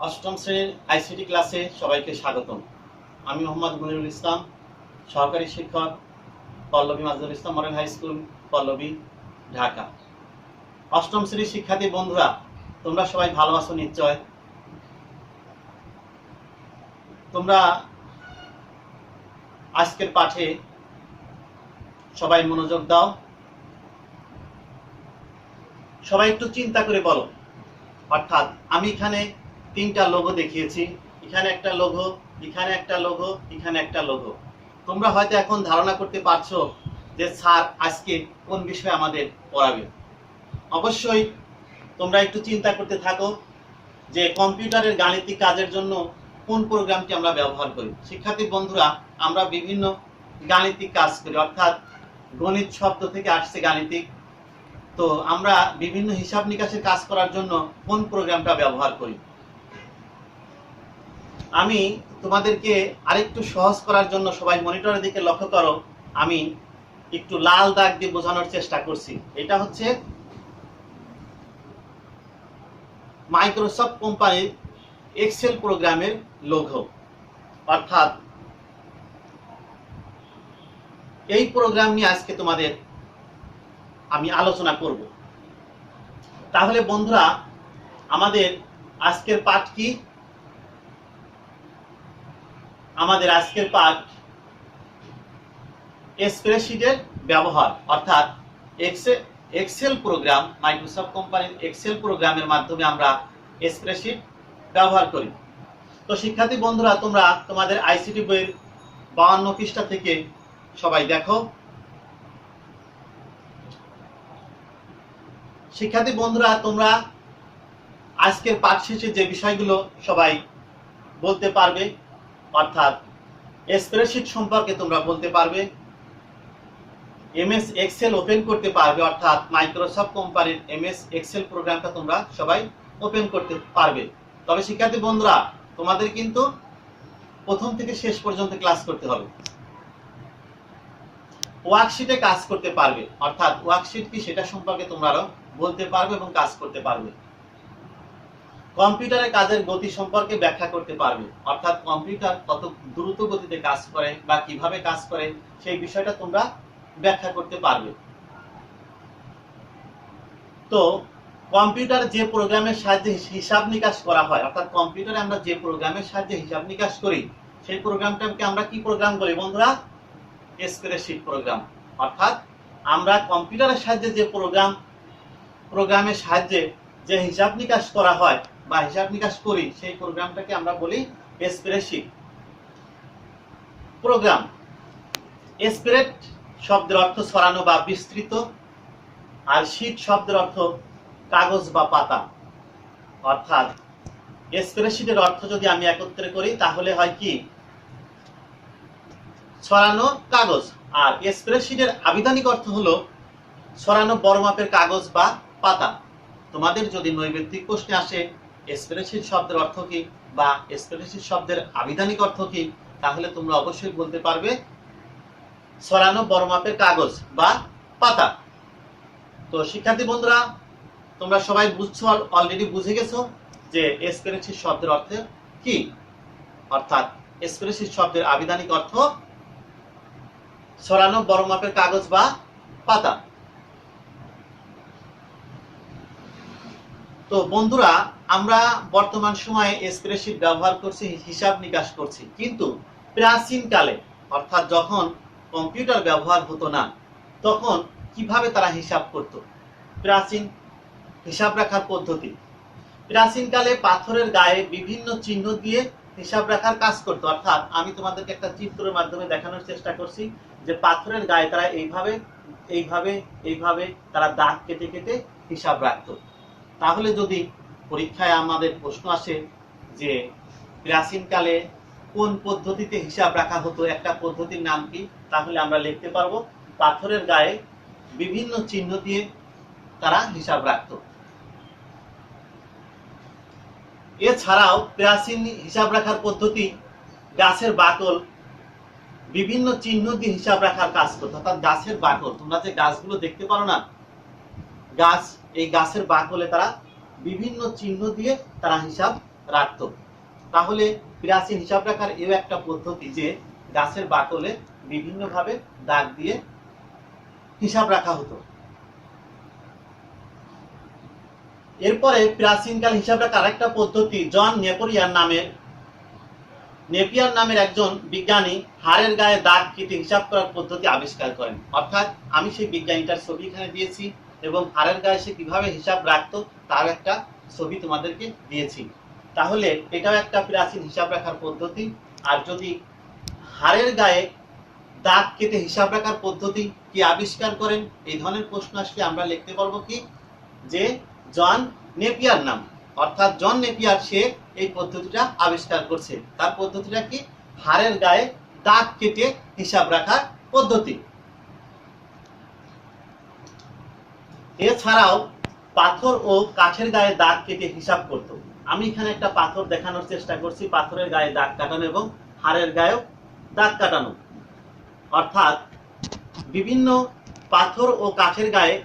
অষ্টম শ্রেণীর আইসিটি ক্লাসে সবাইকে স্বাগতম। আমি মোহাম্মদ মুনিরুল ইসলাম, সহকারী শিক্ষক, Pallabi Mazharul Islam model high school, Pallabi, Dhaka. অষ্টম শ্রেণীর শিক্ষার্থী বন্ধুরা, তোমরা সবাই ভালো আছো নিশ্চয়। তোমরা আজকের পাঠে সবাই মনোযোগ দাও। সবাই একটু চিন্তা করে বলো, অর্থাৎ আমি এখানে তিনটা লোগো দেখিয়েছি, এখানে একটা লোগো, এখানে একটা লোগো, এখানে একটা লোগো। তোমরা হয়তো এখন ধারণা করতে পারছো যে স্যার আজকে কোন বিষয় আমাদের পড়াবে। অবশ্যই তোমরা একটু চিন্তা করতে থাকো যে কম্পিউটারের গাণিতিক কাজের জন্য কোন প্রোগ্রামটি আমরা ব্যবহার করি। শিক্ষার্থী বন্ধুরা, আমরা বিভিন্ন গাণিতিক কাজ করি, অর্থাৎ গণিত শব্দ থেকে আসছে গাণিতিক। তো আমরা বিভিন্ন হিসাব নিকাশের কাজ করার জন্য কোন প্রোগ্রামটা ব্যবহার করি। আমি তোমাদেরকে আরেকটু সহজ করার জন্য সবাই মনিটরের দিকে লক্ষ্য করো, আমি একটু লাল দাগ দিয়ে বোঝানোর চেষ্টা করছি। এটা হচ্ছে মাইক্রোসফট কোম্পানির এক্সেল প্রোগ্রামের লোগো, অর্থাৎ এই প্রোগ্রাম নিয়ে আজকে তোমাদের আমি আলোচনা করব। তাহলে বন্ধুরা, আমাদের আজকের পাঠ কি? আমাদের আজকের পাঠ স্প্রেডশিটের ব্যবহার, অর্থাৎ এক্সেল প্রোগ্রাম, মাইক্রোসফট কোম্পানির এক্সেল প্রোগ্রামের মাধ্যমে আমরা স্প্রেডশিট ব্যবহার করি। তো শিক্ষার্থী বন্ধুরা, তোমরা তোমাদের আইসিটি বইয়ের 52 পৃষ্ঠা থেকে সবাই দেখো। শিক্ষার্থী বন্ধুরা, তোমরা আজকের পাঠ শেষে যে বিষয়গুলো সবাই বলতে পারবে, অর্থাৎ স্প্রেডশিট সম্পর্কে তোমরা বলতে পারবে, এমএস এক্সেল ওপেন করতে পারবে, অর্থাৎ মাইক্রোসফট কোম্পানির এমএস এক্সেল প্রোগ্রামটা তোমরা সবাই ওপেন করতে পারবে। তবে শিক্ষার্থী বন্ধুরা, তোমাদের কিন্তু প্রথম থেকে শেষ পর্যন্ত ক্লাস করতে হবে। ওয়ার্কশিটে কাজ করতে পারবে, অর্থাৎ ওয়ার্কশিট কি সেটা সম্পর্কে তোমরা বলতে পারবে এবং কাজ করতে পারবে। কম্পিউটারের কাজের গতি সম্পর্কে ব্যাখ্যা করতে পারবে, অর্থাৎ কম্পিউটার কত দ্রুত গতিতে কাজ করে বা কিভাবে কাজ করে সেই বিষয়টা তোমরা ব্যাখ্যা করতে পারবে। তো কম্পিউটার যে প্রোগ্রামের সাহায্যে হিসাব নিকাশ করা হয়, অর্থাৎ কম্পিউটারে আমরা যে প্রোগ্রামের সাহায্যে হিসাব নিকাশ করি সেই প্রোগ্রামটাকে আমরা কি প্রোগ্রাম বলি বন্ধুরা? Spreadsheet programme. অর্থাৎ আমরা কম্পিউটারের সাহায্যে যে প্রোগ্রামের সাহায্যে যে হিসাব নিকাশ করা হয় বা হিসাব নিকাশ করি সেই প্রোগ্রামটাকে আমরা বলি স্প্রেডশিট প্রোগ্রাম। স্প্রেড শব্দের অর্থ ছড়ানো বা বিস্তৃত, আর শীট শব্দের অর্থ কাগজ বা পাতা। অর্থাৎ স্প্রেডশিটের অর্থ যদি আমি একত্রে করি তাহলে হয় কি? ছড়ানো কাগজ। আর স্প্রেডশিটের আবিধানিক অর্থ হলো ছড়ানো বড় মাপের কাগজ বা পাতা। তোমাদের যদি নৈবেদ্যিক প্রশ্নে আসে স্প্রেডশিট শব্দের অর্থ কি বা স্প্রেডশিট শব্দের আবিধানিক অর্থ কি, তাহলে তোমরা অবশ্যই বলতে পারবে ছড়ানো বড় মাপের কাগজ বা পাতা। তো শিক্ষার্থী বন্ধুরা, তোমরা সবাই বুঝছো, অলরেডি বুঝে গেছো যে স্প্রেডশিট শব্দের অর্থ কি। অর্থাৎ স্প্রেডশিট শব্দের আবিধানিক অর্থ ছড়ানো বড় মাপের কাগজ বা পাতা। তো বন্ধুরা, আমরা বর্তমান সময়ে স্প্রেডশিট ব্যবহার করছি, হিসাব নিকাশ করছি, কিন্তু প্রাচীন কালে, অর্থাৎ যখন কম্পিউটার ব্যবহার হতো না, তখন কিভাবে তারা হিসাব করত? প্রাচীন হিসাব রাখার পদ্ধতি, প্রাচীন কালে পাথরের গায়ে বিভিন্ন চিহ্ন দিয়ে হিসাব রাখার কাজ করতো। অর্থাৎ আমি তোমাদেরকে একটা চিত্রের মাধ্যমে দেখানোর চেষ্টা করছি যে পাথরের গায়ে তারা এইভাবে এইভাবে এইভাবে তারা দাগ কেটে কেটে হিসাব রাখতো। তাহলে যদি পরীক্ষায় আমাদের প্রশ্ন আসে যে প্রাচীনকালে কোন পদ্ধতিতে হিসাব রাখা হতো, একটা পদ্ধতির নাম কি, তাহলে আমরা লিখতে পারবো পাথরের গায়ে বিভিন্ন চিহ্ন দিয়ে তারা হিসাব রাখতো। এছাড়াও প্রাচীন হিসাব রাখার পদ্ধতি গাছের বাকল বিভিন্ন চিহ্ন দিয়ে হিসাব রাখার কাজ করতো। অর্থাৎ গাছের বাকল, তোমরা যে গাছগুলো দেখতে পারো না, গাছ, এই গাছের বাকলে তারা বিভিন্ন চিহ্ন দিয়ে তারা হিসাব রাখতো। তাহলে প্রাচীন হিসাব রাখার এও একটা পদ্ধতি যে গাছের বাকলে বিভিন্নভাবে দাগ দিয়ে হিসাব রাখা হতো। এরপরে প্রাচীনকাল হিসাব রাখার আরেকটা পদ্ধতি জন নেপিয়ার নামের একজন বিজ্ঞানী হাড়ের গায়ে দাগ কেটে হিসাব করার পদ্ধতি আবিষ্কার করেন। অর্থাৎ আমি সেই বিজ্ঞানীটার ছবি এখানে দিয়েছি এবং হাড়ের গায়ে সে কিভাবে হিসাব রাখতো তার একটা ছবি তোমাদেরকে দিয়েছি। তাহলে এটাও একটা প্রাচীন হিসাব রাখার পদ্ধতি। আর যদি হাড়ের গায়ে দাগ কেটে হিসাব রাখার পদ্ধতি কি আবিষ্কার করেন এই ধরনের প্রশ্ন আসলে আমরা লিখতে পারবো কি যে জন নেপিয়ার নাম, অর্থাৎ জন নেপিয়ার সে এই পদ্ধতিটা আবিষ্কার করছে। তার পদ্ধতিটা কি হাড়ের গায়ে দাগ কেটে হিসাব রাখার পদ্ধতি। এছাড়াও পাথর ও কাঠের গায়ে দাগ কেটে হিসাব করত। আমি এখানে একটা পাথর দেখানোর চেষ্টা করছি, পাথরের গায়ে দাগ কাটানো এবং হাড়ের গায়েও দাগ কাটানো। অর্থাৎ বিভিন্ন পাথর ও কাঠের গায়ে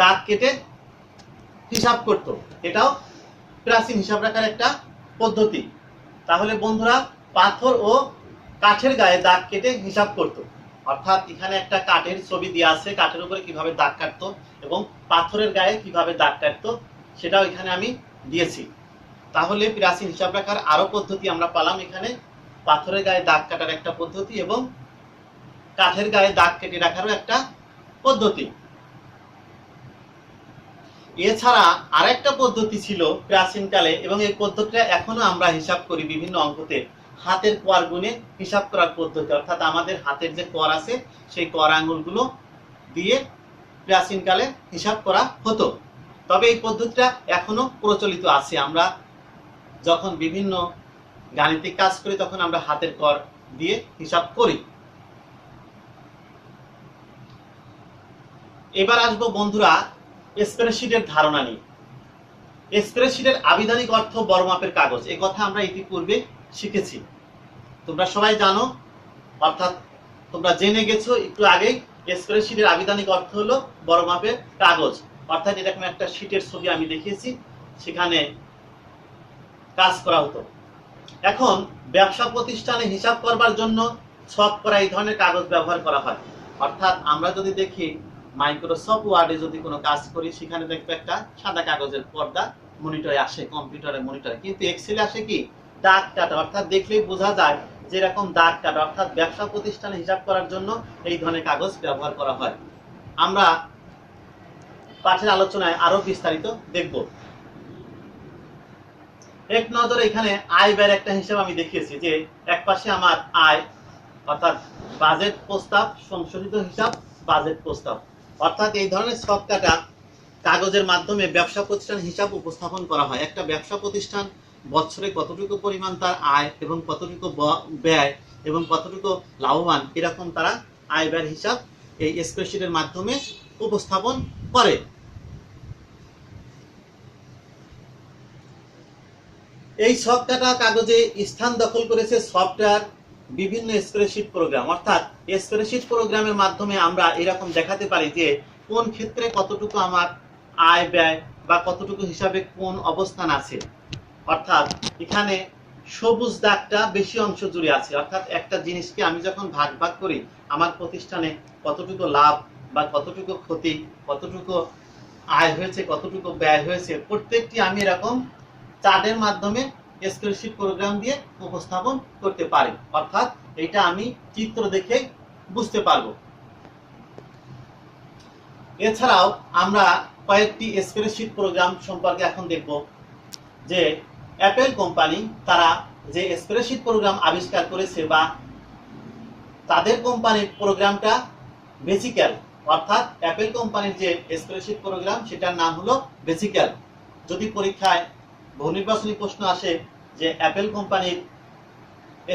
দাগ কেটে হিসাব করত। এটাও প্রাচীন হিসাব রাখার একটা পদ্ধতি। তাহলে বন্ধুরা পাথর ও কাঠের গায়ে দাগ কেটে হিসাব করত, অর্থাৎ এখানে একটা কাঠের ছবি দেওয়া আছে, কাঠের উপরে কিভাবে দাগ কাটতো এবং পাথরের গায়ে কিভাবে দাগ কাটতো সেটাও এখানে আমি দিয়েছি। তাহলে প্রাচীন হিসাব রাখার আরো পদ্ধতি আমরা পেলাম এখানে, পাথরের গায়ে দাগ কাটার একটা পদ্ধতি এবং কাঠের গায়ে দাগ কেটে রাখারও একটা পদ্ধতি। এছাড়া আরেকটা পদ্ধতি ছিল প্রাচীনকালে এবং এই পদ্ধতিটা এখনো আমরা হিসাব করি বিভিন্ন অঙ্কতে, হাতের কর গুণে হিসাব করার পদ্ধতি। অর্থাৎ আমাদের হাতের যে কর আছে সেই কর আঙুলগুলো দিয়ে প্রাচীনকালে হিসাব করা হতো। তবে এই পদ্ধতিটা এখনো প্রচলিত আছে। আমরা যখন বিভিন্ন গাণিতিক কাজ করি তখন আমরা হাতের কর দিয়ে হিসাব করি। এবার আসবো বন্ধুরা স্প্রেডশিটের ধারণা নিয়ে। স্প্রেডশিটের আবিধানিক অর্থ বড় মাপের কাগজ, এই কথা আমরা ইতিপূর্বে শিখেছি, তোমরা সবাই জানো। অর্থাৎ তোমরা জেনে গেছো একটু আগেই স্প্রেডশিটের আবিধানিক অর্থ হলো বড় মাপের কাগজ। অর্থাৎ এরকম একটা শীটের ছবি আমি দেখিয়েছি, সেখানে কাজ করা হতো। এখন ব্যবসা প্রতিষ্ঠানে হিসাব করবার জন্য ছক করা এই ধরনের কাগজ ব্যবহার করা হয়। অর্থাৎ আমরা যদি দেখি মাইক্রোসফট ওয়ার্ডে যদি কোনো কাজ করি সেখানে দেখবে একটা সাদা কাগজের পর্দা মনিটরে আসে, কম্পিউটারের মনিটরে, কিন্তু এক্সেলে আসে কি দাগ কাটা। অর্থাৎ দেখলেই বোঝা যায় যে এরকম দাগ কাটা, অর্থাৎ ব্যবসা প্রতিষ্ঠানে হিসাব করার জন্য এই ধরনের কাগজ ব্যবহার করা হয়। আমরা পাঠের আলোচনায় আরো বিস্তারিত দেখব। এক নজরে এখানে আয় ব্যয়ের একটা হিসাব আমি দেখিয়েছি যে এক পাশে আমার আয় অর্থাৎ বাজেট প্রস্তাব, সংশোধিত হিসাব, বাজেট প্রস্তাব। অর্থাৎ এই ধরনের ছক কাটা কাগজের মাধ্যমে ব্যবসা প্রতিষ্ঠান হিসাব উপস্থাপন করা হয়। একটা ব্যবসা প্রতিষ্ঠান বছরে কতটুকু পরিমাণ তার আয় এবং কতটুকু ব্যয় এবং কতটুকু লাভবান, এরকম তারা আয় ব্যয়ের হিসাব এই স্প্রেডশিটের মাধ্যমে উপস্থাপন করে। এই ছক কাটা কাগজে স্থান দখল করেছে সফটওয়্যার বিভিন্ন স্প্রেডশিট প্রোগ্রাম। অর্থাৎ স্প্রেডশিট প্রোগ্রামের মাধ্যমে আমরা এরকম দেখাতে পারি যে কোন ক্ষেত্রে কতটুকু আমার আয় ব্যয় বা কতটুকু হিসাবে কোন অবস্থান আছে। অর্থাৎ এখানে সবুজ দাগটা বেশি অংশ জুড়ে আছে। অর্থাৎ একটা জিনিসকে আমি যখন ভাগ ভাগ করি আমার প্রতিষ্ঠানে কতটুকু লাভ বা কতটুকু ক্ষতি, কতটুকু আয় হয়েছে, কতটুকু ব্যয় হয়েছে, প্রত্যেকটি আমি এরকম চার্টের মাধ্যমে স্প্রেডশিট প্রোগ্রাম দিয়ে উপস্থাপন করতে পারি। অর্থাৎ এটা আমি চিত্র দেখে বুঝতে পারবো। এছাড়াও আমরা কয়েকটি স্প্রেডশিট প্রোগ্রাম সম্পর্কে এখন দেখব। যে অ্যাপেল কোম্পানি তারা যে স্প্রেডশিট প্রোগ্রাম আবিষ্কার করেছে বা তাদের কোম্পানির প্রোগ্রামটা বেসিক্যাল। অর্থাৎ অ্যাপেল কোম্পানির যে স্প্রেডশিট প্রোগ্রাম সেটার নাম হলো বেসিক্যাল। যদি পরীক্ষায় বহু নির্বাচনী প্রশ্ন আসে যে অ্যাপেল কোম্পানির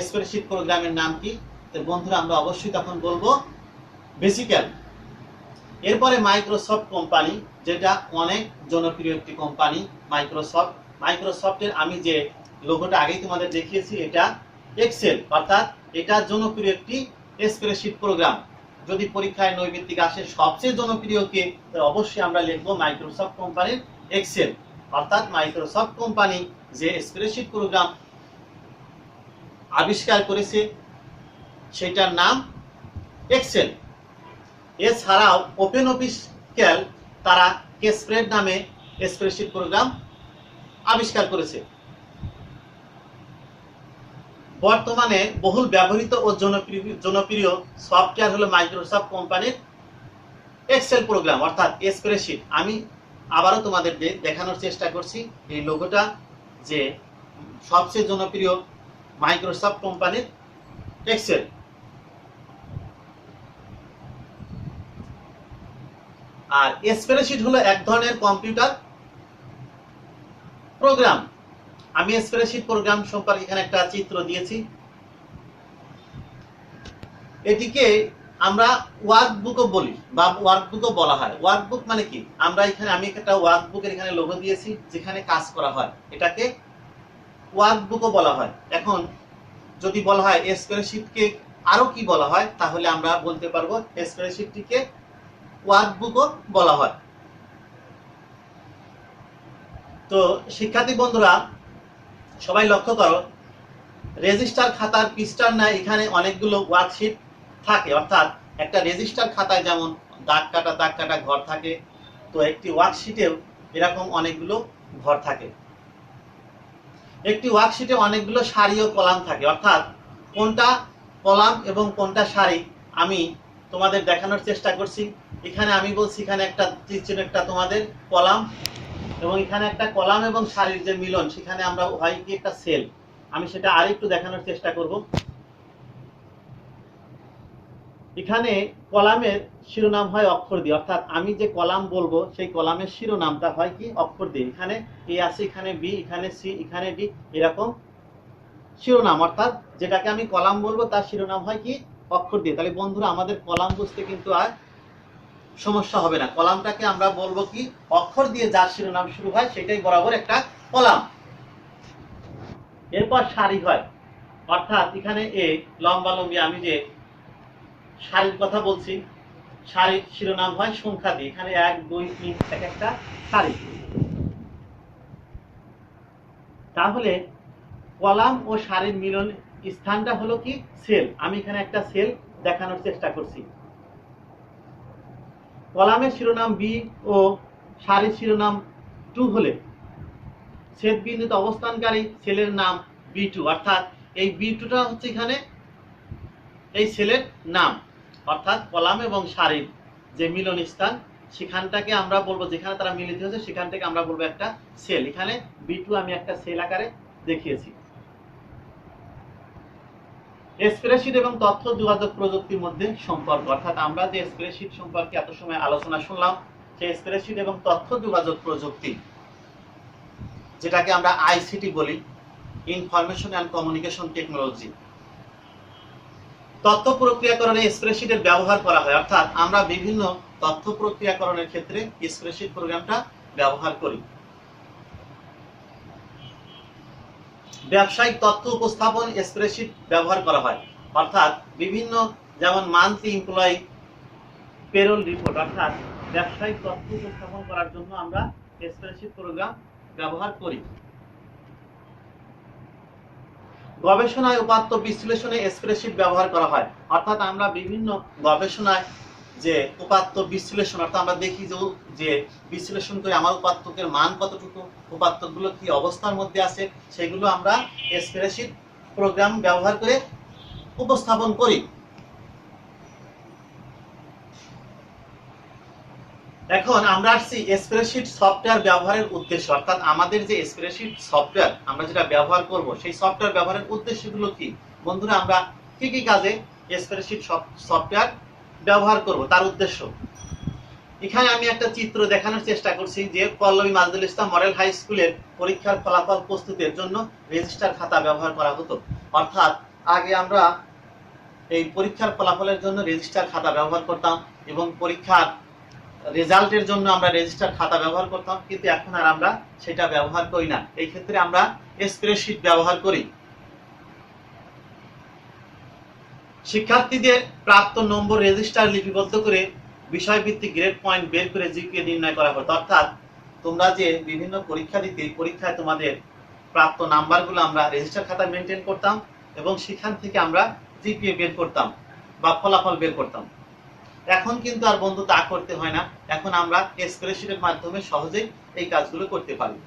স্প্রেডশিট প্রোগ্রামের নাম কি, তো বন্ধুরা আমরা অবশ্যই তখন বলবো বেসিক্যাল। এরপরে মাইক্রোসফট কোম্পানি, যেটা অনেক জনপ্রিয় একটি কোম্পানি মাইক্রোসফটের আমি যে লোগোটা আগেই তোমাদের দেখিয়েছি এটা এক্সেল। অর্থাৎ এটা জনপ্রিয় একটি স্প্রেডশিট প্রোগ্রাম। যদি পরীক্ষায় নৈমিত্তিক আসে সবচেয়ে জনপ্রিয় কে, তো অবশ্যই আমরা লিখবো মাইক্রোসফট কোম্পানির এক্সেল। অর্থাৎ মাইক্রোসফট কোম্পানি যে স্প্রেডশিট প্রোগ্রাম আবিষ্কার করেছে সেটার নাম এক্সেল। এছাড়াও ওপেন অফিস ক্যালক তারা স্প্রেড নামে স্প্রেডশিট প্রোগ্রাম আবিষ্কার করেছে। বর্তমানে বহুল ব্যবহৃত ও জনপ্রিয় সফটওয়্যার হলো মাইক্রোসফট কোম্পানির এক্সেল প্রোগ্রাম অর্থাৎ স্প্রেডশিট। আমি আবারও তোমাদের দেখানোর চেষ্টা করছি এই লোগোটা যে সবচেয়ে জনপ্রিয় মাইক্রোসফট কোম্পানির এক্সেল। আর স্প্রেডশিট হলো এক ধরনের কম্পিউটার প্রোগ্রাম। আমি স্প্রেডশিট প্রোগ্রাম সম্পর্কে এখানে একটা চিত্র দিয়েছি। এটিকে আমরা ওয়ার্কবুকও বলি বা ওয়ার্কবুকও বলা হয়। ওয়ার্কবুক মানে কি? আমি একটা ওয়ার্কবুকের এখানে লোগো দিয়েছি যেখানে কাজ করা হয়, এটাকে ওয়ার্কবুকও বলা হয়। এখন যদি বলা হয় স্প্রেডশিটকে আরো কি বলা হয়, তাহলে আমরা বলতে পারবো স্প্রেডশিটটিকে ওয়ার্কবুকও বলা হয়। তো শিক্ষার্থী বন্ধুরা সবাই লক্ষ্য করো, রেজিস্টার খাতার পৃষ্ঠার ন্যায় এখানে অনেকগুলো ওয়ার্কশিট থাকে। অর্থাৎ একটা রেজিস্টার খাতায় যেমন দাগ কাটা ঘর থাকে, তো একটি ওয়ার্কশিটেও এরকম অনেকগুলো ঘর থাকে। একটি ওয়ার্কশিটে অনেকগুলো সারি ও কলাম থাকে। অর্থাৎ কোনটা কলাম এবং কোনটা সারি আমি তোমাদের দেখানোর চেষ্টা করছি। এখানে আমি বলছি এখানে একটা তোমাদের কলাম, এবং এখানে একটা কলাম এবং সারির যে মিলন সেখানে আমরা হয় কি একটা সেল। আমি সেটা আরেকটু দেখানোর চেষ্টা করব। এখানে কলামের শিরোনাম হয় অক্ষর দিয়ে, অর্থাৎ আমি যে কলাম বলবো সেই কলামের শিরোনামটা হয় কি অক্ষর দিয়ে। এখানে এ আছে, এখানে বি, এখানে সি, এখানে ডি, এরকম শিরোনাম। অর্থাৎ যেটাকে আমি কলাম বলবো তার শিরোনাম হয় কি অক্ষর দিয়ে। তাহলে বন্ধুরা আমাদের কলাম বুঝতে কিন্তু আর সমস্যা হবে না। কলামটাকে আমরা বলবো কি অক্ষর দিয়ে, যার শিরোনাম শুরু হয় সেটাই বরাবর একটা কলাম। এরপর সারি হয়, অর্থাৎ এখানে এ লম্বালম্বি, আমি যে সারির কথা বলছি সারির শিরোনাম হয় সংখ্যা দিয়ে। এখানে 1 2 3 এক একটা সারি। তাহলে কলাম ও সারির মিলন স্থানটা হলো কি সেল। আমি এখানে একটা সেল দেখানোর চেষ্টা করছি। কলামের শিরোনাম বি ও সারির শিরোনাম 2 হলে ছেদ বিন্দুতে অবস্থানকারী সেলের নাম B2। অর্থাৎ এই B2টা হচ্ছে এখানে এই সেলের নাম। অর্থাৎ কলাম এবং সারির যে মিলন স্থান সেখানটাকে আমরা বলবো, যেখানে তারা মিলিত হয়েছে সেখানটাকে আমরা বলবো একটা সেল। এখানে B2 আমি একটা সেল আকারে দেখিয়েছি। স্প্রেডশিট এবং তথ্য যোগাযোগ প্রযুক্তির মধ্যে সম্পর্ক, অর্থাৎ আমরা যে স্প্রেডশিট সম্পর্কে এত সময় আলোচনা শুনলাম সেই স্প্রেডশিট এবং তথ্য যোগাযোগ প্রযুক্তি, যেটাকে আমরা আইসিটি বলি, ইনফরমেশন অ্যান্ড কমিউনিকেশন টেকনোলজি। তথ্য প্রক্রিয়াকরণে স্প্রেডশিটের ব্যবহার করা হয়। অর্থাৎ আমরা বিভিন্ন তথ্য প্রক্রিয়াকরণের ক্ষেত্রে স্প্রেডশিট প্রোগ্রামটা ব্যবহার করি। ব্যবসায়িক তথ্য উপস্থাপন স্প্রেডশিট ব্যবহার করা হয়। অর্থাৎ বিভিন্ন যেমন মান্থলি এমপ্লয়ি পেরোল রিপোর্ট, অর্থাৎ ব্যবসায়িক তথ্য উপস্থাপন করার জন্য আমরা স্প্রেডশিট প্রোগ্রাম ব্যবহার করি। গবেষণায় উপাত্ত বিশ্লেষণে স্প্রেডশিট ব্যবহার করা হয়। অর্থাৎ আমরা বিভিন্ন গবেষণায় যে উপাত্ত বিশ্লেষণ, অর্থাৎ আমরা দেখি যে বিশ্লেষণ করে আমার উপাত্তকের মান কতটুকু, উপাত্তগুলো কি অবস্থার মধ্যে আছে, সেগুলো আমরা স্প্রেডশিট প্রোগ্রাম ব্যবহার করে উপস্থাপন করি। এখন আমরা আসছি স্প্রেডশিট সফটওয়্যার ব্যবহারের উদ্দেশ্য। অর্থাৎ আমাদের যে স্প্রেডশিট সফটওয়্যার আমরা যেটা ব্যবহার করব সেই সফটওয়্যার ব্যবহারের উদ্দেশ্যগুলো কি। বন্ধুরা আমরা কি কি কাজে স্প্রেডশিট সফটওয়্যার ব্যবহার করব তার উদ্দেশ্য। এখানে আমি একটা চিত্র দেখানোর চেষ্টা করছি যে পল্লবী মাজদুল ইসলাম মডেল হাই স্কুলের পরীক্ষার ফলাফল প্রস্তুতের জন্য রেজিস্টার খাতা ব্যবহার করা হতো। অর্থাৎ আগে আমরা এই পরীক্ষার ফলাফলের জন্য রেজিস্টার খাতা ব্যবহার করতাম এবং পরীক্ষার রেজাল্টের জন্য আমরা রেজিস্টার খাতা ব্যবহার করতাম, কিন্তু এখন আর আমরা সেটা ব্যবহার করি না। এই ক্ষেত্রে আমরা স্প্রেডশিট ব্যবহার করি। শিক্ষার্থীদের প্রাপ্ত নম্বর রেজিস্টার লিপিবদ্ধ করে বিষয়ভিত্তিক গ্রেড পয়েন্ট বের করে জিপিএ নির্ণয় করা হতো। অর্থাৎ তোমরা যে বিভিন্ন পরীক্ষা দিতে, পরীক্ষায় তোমাদের প্রাপ্ত নাম্বারগুলো আমরা রেজিস্টার খাতায় মেনটেন করতাম এবং সেখান থেকে আমরা জিপিএ বের করতাম বা ফলাফল বের করতাম। এখন কিন্তু আর বন্ধু তা করতে হয় না, এখন আমরা স্প্রেডশিটের মাধ্যমে সহজেই এই কাজগুলো করতে পারি।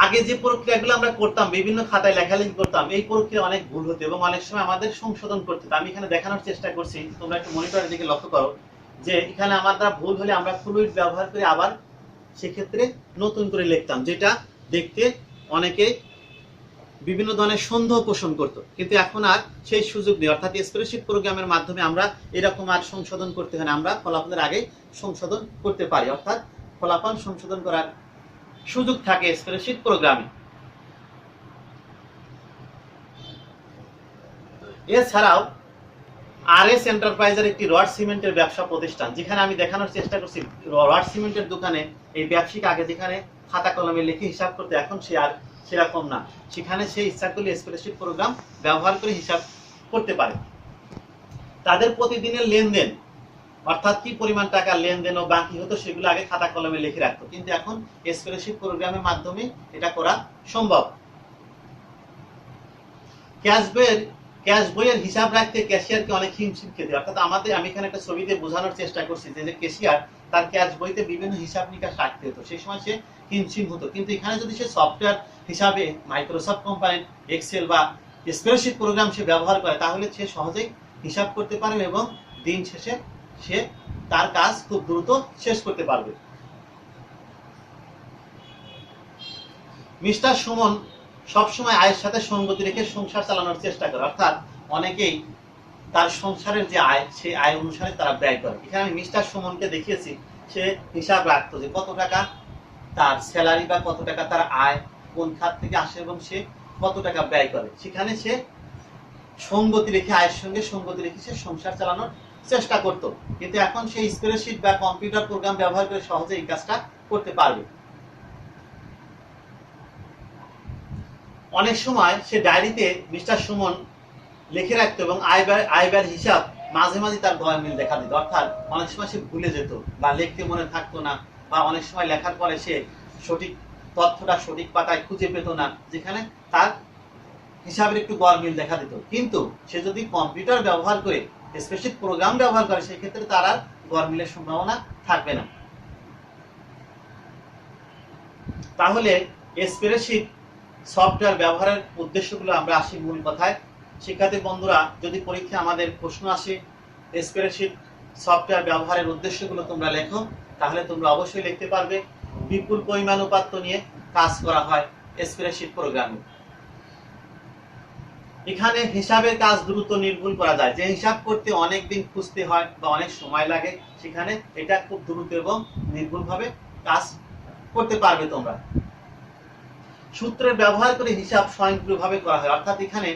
আগে যে প্রক্রিয়াগুলো আমরা করতাম, বিভিন্ন খাতায় লেখালেখি করতাম, এই প্রক্রিয়া অনেক ভুল হতো এবং অনেক সময় আমাদের সংশোধন করতে হতো। আমি এখানে দেখানোর চেষ্টা করছি, তোমরা একটু মনিটরের দিকে লক্ষ্য করো যে এখানে আমার দ্বারা ভুল হলে আমরা ফ্লুইড ব্যবহার করে আবার সেক্ষেত্রে নতুন করে লিখতাম, যেটা দেখতে অনেকে বিভিন্ন ধরনের সন্দেহ পোষণ করতো, কিন্তু এখন আর সেই সুযোগ নেই। অর্থাৎ স্প্রেডশিট প্রোগ্রামের মাধ্যমে আমরা এরকম আর সংশোধন করতে হয় না, আমরা ফলাফলের আগে সংশোধন করতে পারি, অর্থাৎ ফলাফল সংশোধন করার সুযোগ থাকে স্প্রেডশিট প্রোগ্রামে। এছাড়াও আরএস এন্টারপ্রাইজের একটি রড সিমেন্টের ব্যবসা প্রতিষ্ঠান, যেখানে আমি দেখানোর চেষ্টা করছি রড সিমেন্টের দোকানে এই ব্যবসায়িক আগে যেখানে খাতা কলমে লিখে হিসাব করতে, এখন সে আর সেরকম না, সেখানে সেই ইচ্ছাগুলি স্প্রেডশিট প্রোগ্রাম ব্যবহার করে হিসাব করতে পারে। তাদের প্রতিদিনের লেনদেন, অর্থাৎ কি পরিমাণ টাকা লেনদেন ও বাকি হতো সেগুলো আগে খাতা কলমে লিখে রাখতো, কিন্তু এখন স্প্রেডশিট প্রোগ্রামের মাধ্যমে এটা করা সম্ভব। ক্যাশ বইয়ের হিসাব রাখতে ক্যাশিয়ারকে অনেক হিমশিম খেতে, অর্থাৎ আমি এখানে একটা ছবিতে বোঝানোর চেষ্টা করছি যে ক্যাশিয়ার তার ক্যাশ বইতে বিভিন্ন হিসাব নিকাশ রাখতে হতো, সেই সময় সে হিমশিম হতো, কিন্তু এখানে যদি সে সফটওয়্যার হিসাবে মাইক্রোসফট কোম্পানির এক্সেল বা স্প্রেডশিট প্রোগ্রাম সে ব্যবহার করে, তাহলে সে সহজেই হিসাব করতে পারবে এবং দিন শেষে সে তার কাজ খুব দ্রুত শেষ করতে পারবে। মিস্টার সুমন সবসময় আয়ের সাথে সঙ্গতি রেখে সংসার চালানোর চেষ্টা করে, অর্থাৎ অনেকেই তার সংসারের যে আয় সেই আয় অনুসারে তারা ব্যয় করে। এখানে আমি মিস্টার সুমনকে দেখিয়েছি, সে হিসাব রাখতো যে কত টাকা তার স্যালারি বা কত টাকা তার আয় কোন খাত থেকে আসে এবং সে কত টাকা ব্যয় করে, সেখানে সে সঙ্গতি রেখে, আয়ের সঙ্গে সঙ্গতি রেখে সে সংসার চালানোর চেষ্টা করত, কিন্তু এখন সেই স্প্রেডশিট বা কম্পিউটার প্রোগ্রাম ব্যবহার করে সহজে এই কাজটা করতে পারবে। অনেক সময় সে ডায়েরিতে মিস্টার সুমন লিখে রাখতো এবং আয় ব্যয়ের হিসাব মাঝে মাঝে তার গরমিল দেখা দিত, অর্থাৎ অনেক সময় সে ভুলে যেত বা লিখতে মনে থাকতো না, বা অনেক সময় লেখার পরে সে সঠিক তথ্যটা সঠিক পাতায় খুঁজে পেত না, যেখানে তার হিসাবের একটু গরমিল দেখা দিত। কিন্তু সে যদি কম্পিউটার ব্যবহার করে স্প্রেডশিট প্রোগ্রাম ব্যবহার করে, সেক্ষেত্রে তার আর গরমিলের সম্ভাবনা থাকবে না। তাহলে স্প্রেডশিট সফটওয়্যার ব্যবহারের উদ্দেশ্যগুলো আমরা আসি মূল কথায়। শিক্ষার্থী বন্ধুরা, যদি পরীক্ষা আমাদের প্রশ্ন আসে স্প্রেডশিট সফটওয়্যার ব্যবহারের উদ্দেশ্যগুলো তোমরা লেখো, তাহলে তোমরা অবশ্যই লিখতে পারবে বিপুল পরিমাণ উপাত্ত নিয়ে কাজ করা হয় স্প্রেডশিট প্রোগ্রামে। এখানে হিসাবের কাজ দ্রুত নির্ভুল করা যায়, যে হিসাব করতে অনেক দিন খুঁজতে হয় বা অনেক সময় লাগে, সেখানে এটা খুব দ্রুত এবং নির্ভুলভাবে কাজ করতে পারবে তোমরা। সূত্রের ব্যবহার করে হিসাব স্বয়ংক্রিয়ভাবে করা হয়, অর্থাৎ এখানে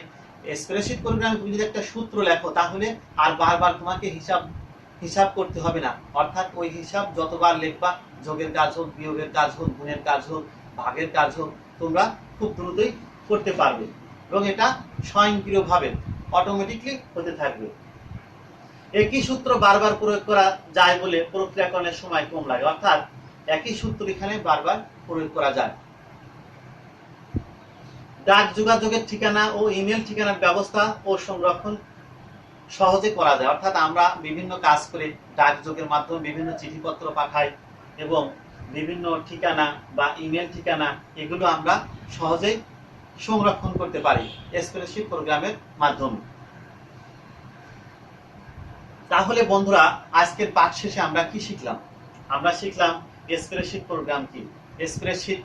স্প্রেডশিট প্রোগ্রামে তুমি যদি একটা সূত্র লেখো, তাহলে আর বারবার তোমাকে হিসাব করতে হবে না, অর্থাৎ ওই হিসাব যতবার লিখবা, যোগের কাজ হোক, বিয়োগের কাজ হোক, গুণের কাজ হোক, ভাগের কাজ হোক, তোমরা খুব দ্রুতই করতে পারবে এবং এটা স্বয়ংক্রিয়ভাবে অটোমেটিকলি হতে থাকবে। একই সূত্র বারবার প্রয়োগ করা যায় বলে প্রক্রিয়াকরণের সময় কম লাগে, অর্থাৎ একই সূত্র এখানে বারবার প্রয়োগ করা যায়। ডাক যোগাযোগের ঠিকানা ও ইমেল ঠিকানার ব্যবস্থা ও সংরক্ষণ সহজে করা যায়, অর্থাৎ আমরা বিভিন্ন কাজ করে ডাকযোগের মাধ্যমে বিভিন্ন চিঠিপত্র পাঠাই এবং বিভিন্ন ঠিকানা বা ইমেল ঠিকানা এগুলো আমরা সহজেই সংরক্ষণ করতে পারি স্প্রেডশিট প্রোগ্রামের মাধ্যমে। তাহলে বন্ধুরা, আজকের পাঠ শেষে আমরা কি শিখলাম? আমরা শিখলাম স্প্রেডশিট প্রোগ্রাম কি। স্প্রেডশিট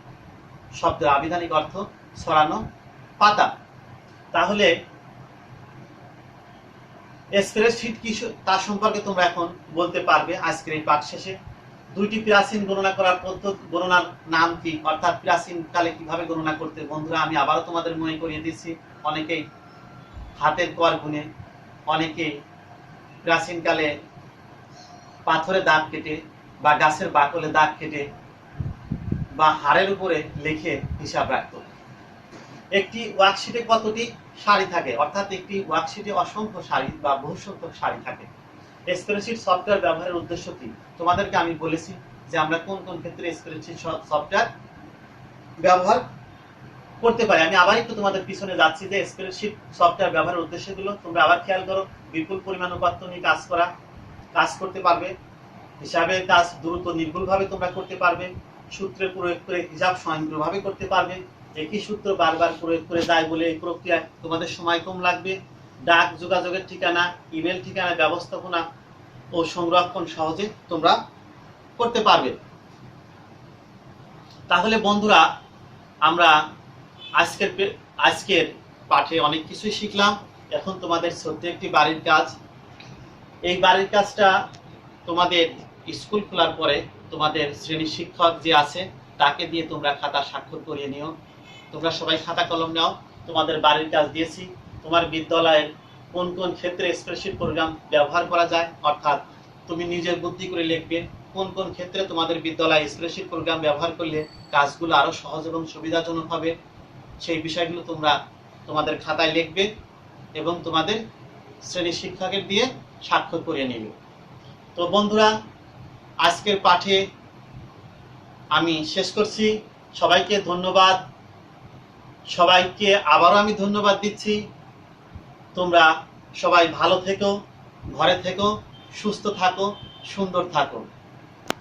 শব্দের আবিধানিক অর্থ ছড়ানো পাতা। তাহলে স্প্রেডশিট কি তার সম্পর্কে তোমরা এখন বলতে পারবে আজকের এই পাঠ শেষে। দুইটি প্রাচীন গণনা করার পদ্ধতি, গণনার নাম কি, অর্থাৎ প্রাচীন কালে কিভাবে গণনা করতে, বন্ধুরা আমি আবারও তোমাদের মনে করিয়ে দিচ্ছি। অনেকেই হাতের কর গুনে, অনেকেই প্রাচীনকালে পাথরে দাগ কেটে বা গাছের বাকলে দাগ কেটে বা হাড়ের উপরে লিখে হিসাব রাখত। একটি ওয়ার্কশিটে কতটি সারি থাকে, অর্থাৎ একটি ওয়ার্কশিটে অসংখ্য সারি বা বহু সংখ্যক সারি থাকে। স্প্রেডশিট সফটওয়্যার ব্যবহারের উদ্দেশ্য কি তোমাদেরকে আমি বলেছি যে আমরা কোন কোন ক্ষেত্রে স্প্রেডশিট সফটওয়্যার ব্যবহার করতে পারি। আমি আবার একটু তোমাদের পিছনে যাচ্ছি যে স্প্রেডশিট সফটওয়্যার ব্যবহারের উদ্দেশ্যগুলো তোমরা আবার খেয়াল করো। বিপুল পরিমাণ উপাত্ত নিয়ে কাজ করতে পারবে, হিসাবের কাজ দ্রুত নির্ভুলভাবে তোমরা করতে পারবে, সূত্রে প্রয়োগ করে হিসাব স্বয়ংক্রিয়ভাবে করতে পারবে, একই সূত্র বারবার প্রয়োগ করে যায় বলে এই প্রক্রিয়ায় তোমাদের সময় কম লাগবে, ডাক যোগাযোগের ঠিকানা, ইমেল ঠিকানা ব্যবস্থাপনা ও সংরক্ষণ সহজে তোমরা করতে পারবে। তাহলে বন্ধুরা আমরা আজকের পাঠে অনেক কিছুই শিখলাম। এখন তোমাদের ছোট্ট একটি বাড়ির কাজ, এই বাড়ির কাজটা তোমাদের স্কুল খোলার পরে তোমাদের শ্রেণী শিক্ষক যে আছে তাকে দিয়ে তোমরা খাতা স্বাক্ষর করিয়ে নিও। তোমরা সবাই খাতা কলম নাও, তোমাদের বাড়ির কাজ দিয়েছি। তোমার বিদ্যালয়ের কোন কোন ক্ষেত্রে স্প্রেডশিট প্রোগ্রাম ব্যবহার করা যায়, অর্থাৎ তুমি নিজের বুদ্ধি করে লিখবে কোন কোন ক্ষেত্রে তোমাদের বিদ্যালয়ে স্প্রেডশিট প্রোগ্রাম ব্যবহার করলে কাজগুলো আরো সহজ এবং সুবিধাজনক হবে, সেই বিষয়গুলো তোমরা তোমাদের খাতায় লিখবে এবং তোমাদের শ্রেণী শিক্ষকের দিয়ে স্বাক্ষর করিয়ে নেবে। তো বন্ধুরা আজকের পাঠে আমি শেষ করছি। সবাইকে ধন্যবাদ, সবাইকে আবারও আমি ধন্যবাদ দিচ্ছি। তোমরা সবাই ভালো থেকো, ঘরে থেকো, সুস্থ থাকো, সুন্দর থাকো।